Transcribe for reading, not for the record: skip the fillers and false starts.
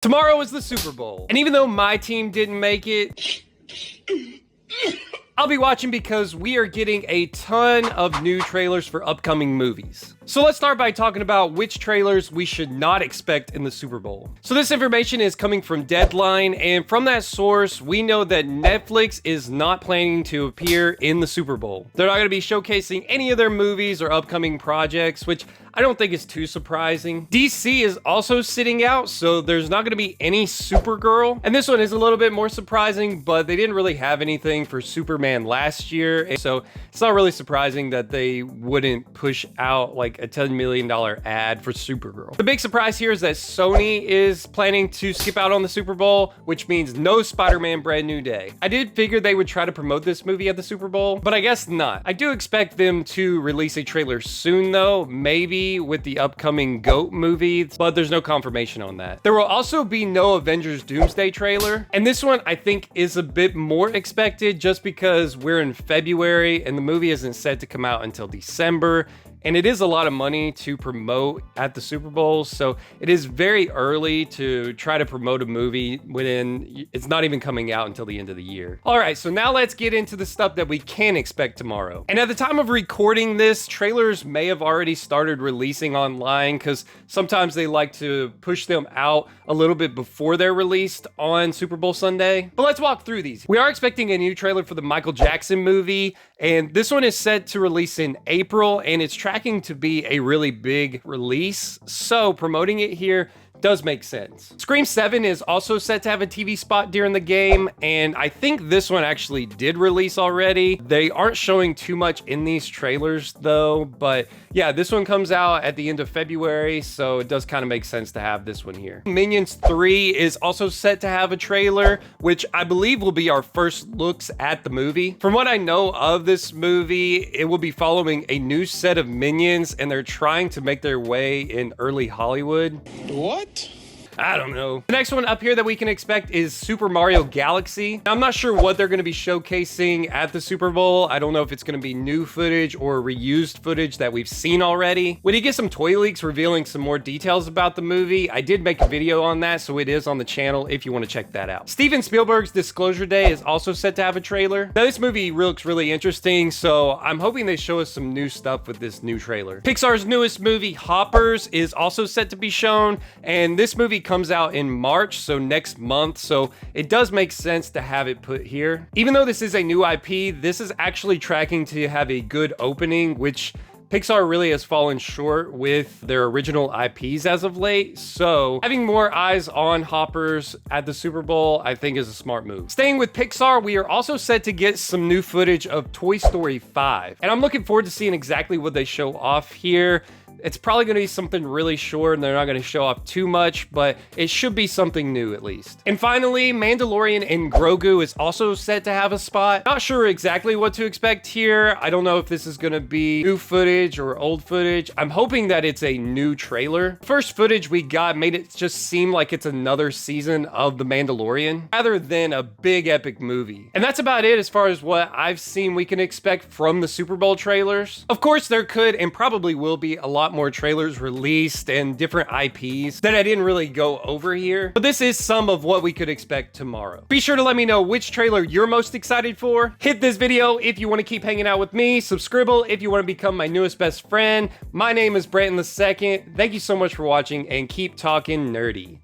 Tomorrow is the Super Bowl, and even though my team didn't make it, I'll be watching because we are getting a ton of new trailers for upcoming movies. So let's start by talking about which trailers we should not expect in the Super Bowl. So this information is coming from Deadline, and from that source, we know that Netflix is not planning to appear in the Super Bowl. They're not going to be showcasing any of their movies or upcoming projects, which I don't think is too surprising. DC is also sitting out, so there's not going to be any Supergirl. And this one is a little bit more surprising, but they didn't really have anything for Superman last year, and so it's not really surprising that they wouldn't push out like a $10 million ad for Supergirl. The big surprise here is that Sony is planning to skip out on the Super Bowl, which means no Spider-Man Brand New Day. I did figure they would try to promote this movie at the Super Bowl, but I guess not. I do expect them to release a trailer soon though, maybe with the upcoming GOAT movie, but there's no confirmation on that. There will also be no Avengers Doomsday trailer, and this one I think is a bit more expected just because we're in February and the movie isn't set to come out until December. And it is a lot of money to promote at the Super Bowl, so it is very early to try to promote a movie when it's not even coming out until the end of the year. All right, so now let's get into the stuff that we can expect tomorrow. And at the time of recording this, trailers may have already started releasing online because sometimes they like to push them out a little bit before they're released on Super Bowl Sunday. But let's walk through these. We are expecting a new trailer for the Michael Jackson movie, and this one is set to release in April, and it's tracking to be a really big release, so promoting it here does make sense. Scream 7 is also set to have a TV spot during the game, and I think this one actually did release already. They aren't showing too much in these trailers though, but yeah, this one comes out at the end of February, so it does kind of make sense to have this one here. Minions 3 is also set to have a trailer, which I believe will be our first looks at the movie. From what I know of this movie, it will be following a new set of minions, and they're trying to make their way in early Hollywood. What? I don't know. The next one up here that we can expect is Super Mario Galaxy. I'm not sure what they're going to be showcasing at the Super Bowl. I don't know if it's going to be new footage or reused footage that we've seen already. We did get some toy leaks revealing some more details about the movie. I did make a video on that, so it is on the channel if you want to check that out. Steven Spielberg's Disclosure Day is also set to have a trailer. Now this movie looks really interesting, so I'm hoping they show us some new stuff with this new trailer. Pixar's newest movie, Hoppers, is also set to be shown, and this movie comes out in March, so next month, so it does make sense to have it put here. Even though this is a new IP, this is actually tracking to have a good opening, which Pixar really has fallen short with their original IPs as of late, so having more eyes on Hoppers at the Super Bowl, I think, is a smart move. Staying with Pixar, we are also set to get some new footage of Toy Story 5, and I'm looking forward to seeing exactly what they show off here. It's probably going to be something really short, and they're not going to show off too much, but it should be something new at least. And finally, Mandalorian and Grogu is also set to have a spot. Not sure exactly what to expect here. I don't know if this is going to be new footage or old footage. I'm hoping that it's a new trailer. First footage we got made it just seem like it's another season of The Mandalorian rather than a big epic movie. And that's about it as far as what I've seen we can expect from the Super Bowl trailers. Of course, there could and probably will be a lot more trailers released and different IPs that I didn't really go over here, but this is some of what we could expect tomorrow. Be sure to let me know which trailer you're most excited for. Hit this video if you want to keep hanging out with me. Subscribe if you want to become my newest best friend. My name is Brandon II. Thank you so much for watching, and keep talking nerdy.